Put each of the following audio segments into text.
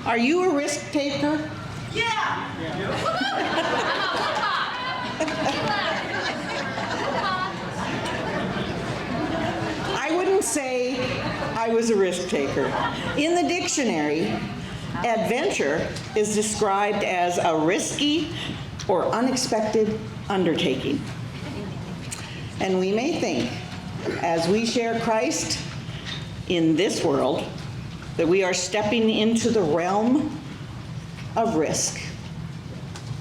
Are you a risk taker? Yeah. I wouldn't say I was a risk taker. In the dictionary, adventure is described as a risky or unexpected undertaking. And we may think, as we share Christ in this world, that we are stepping into the realm of risk.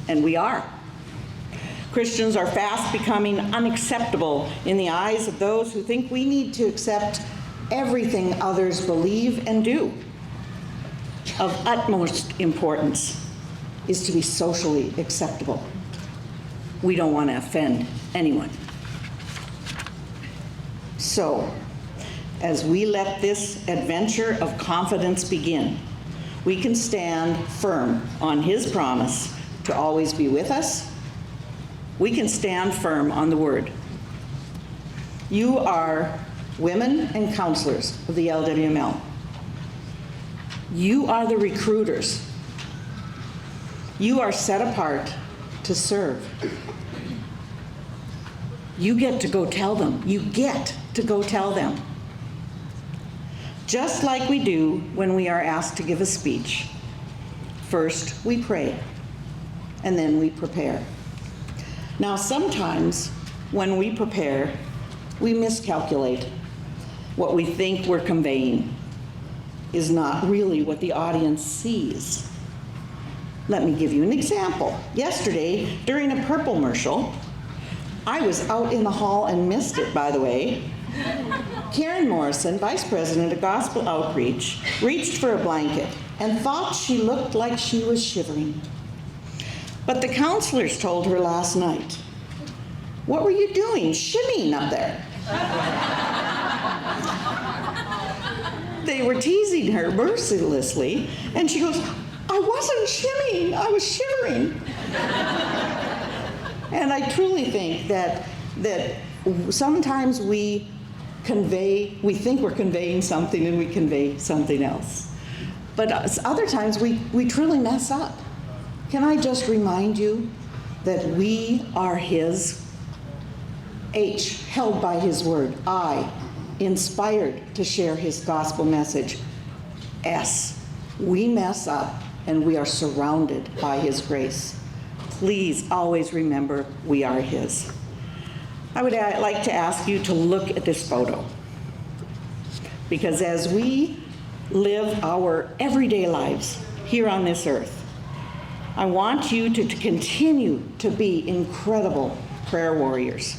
And we are. Christians are fast becoming unacceptable in the eyes of those who think we need to accept everything others believe and do. Of utmost importance is to be socially acceptable. We don't want to offend anyone. So, as we let this adventure of confidence begin, we can stand firm on His promise to always be with us. We can stand firm on the Word. You are women and counselors of the LWML. You are the recruiters. You are set apart to serve. You get to go tell them. You get to go tell them. Just like we do when we are asked to give a speech. First, we pray, and then we prepare. Now, sometimes when we prepare, we miscalculate. What we think we're conveying is not really what the audience sees. Let me give you an example. Yesterday, during a purple commercial, I was out in the hall and missed it, by the way. Karen Morrison, Vice President of Gospel Outreach, reached for a blanket and thought she looked like she was shivering. But the counselors told her last night, "What were you doing, shimmying up there?" They were teasing her mercilessly, and she goes, "I wasn't shimmying, I was shivering." And I truly think that sometimes we think we're conveying something and we convey something else. But other times we truly mess up. Can I just remind you that we are His? H, held by His word. I, inspired to share His gospel message. S, we mess up and we are surrounded by His grace. Please always remember we are His. I would like to ask you to look at this photo, because as we live our everyday lives here on this earth, I want you to continue to be incredible prayer warriors.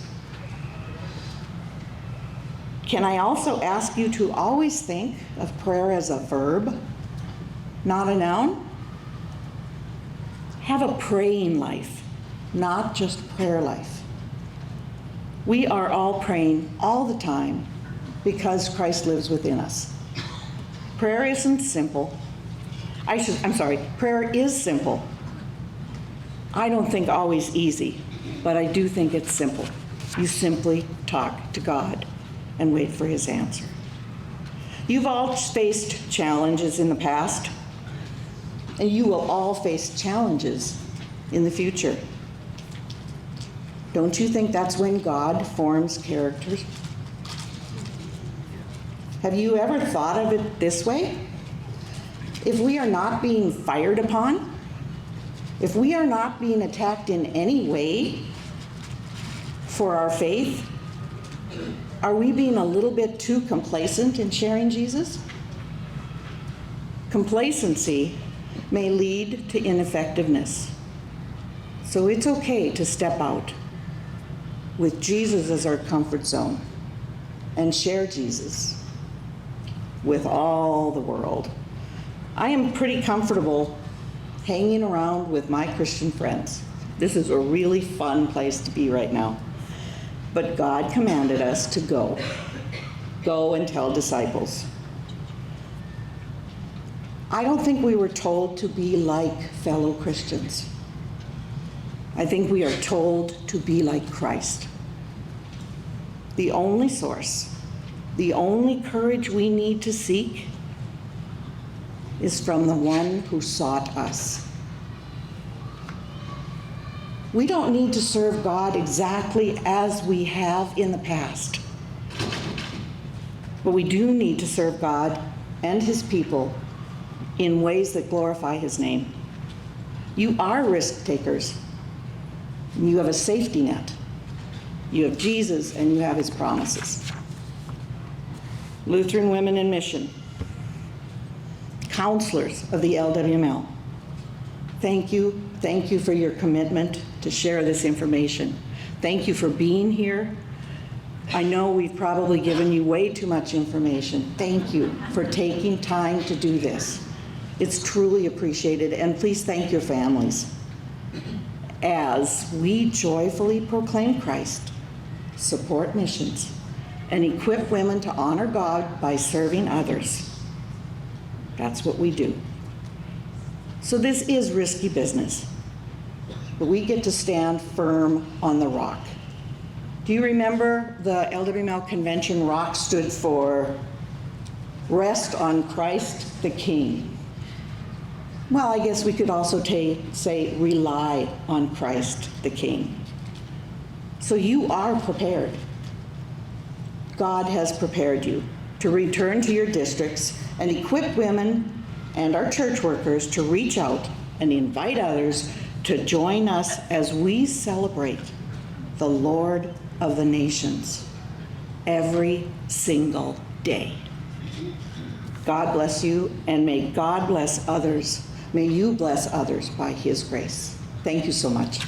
Can I also ask you to always think of prayer as a verb, not a noun? Have a praying life, not just prayer life. We are all praying all the time because Christ lives within us. Prayer isn't simple. Prayer is simple. I don't think always easy, but I do think it's simple. You simply talk to God and wait for His answer. You've all faced challenges in the past, and you will all face challenges in the future. Don't you think that's when God forms characters? Have you ever thought of it this way? If we are not being fired upon, if we are not being attacked in any way for our faith, are we being a little bit too complacent in sharing Jesus? Complacency may lead to ineffectiveness. So it's okay to step out with Jesus as our comfort zone and share Jesus with all the world. I am pretty comfortable hanging around with my Christian friends. This is a really fun place to be right now. But God commanded us to go. Go and tell disciples. I don't think we were told to be like fellow Christians. I think we are told to be like Christ. The only source, the only courage we need to seek is from the one who sought us. We don't need to serve God exactly as we have in the past. But we do need to serve God and his people in ways that glorify his name. You are risk takers. You have a safety net. You have Jesus and you have his promises. Lutheran Women in Mission, counselors of the LWML, thank you. Thank you for your commitment to share this information. Thank you for being here. I know we've probably given you way too much information. Thank you for taking time to do this. It's truly appreciated, and please thank your families as we joyfully proclaim Christ, support missions, and equip women to honor God by serving others. That's what we do. So this is risky business, but we get to stand firm on the rock. Do you remember the LWML convention rock stood for rest on Christ the King? Well, I guess we could also say rely on Christ the King. So you are prepared. God has prepared you to return to your districts and equip women and our church workers to reach out and invite others to join us as we celebrate the Lord of the nations every single day. God bless you, and may God bless others. May you bless others by his grace. Thank you so much.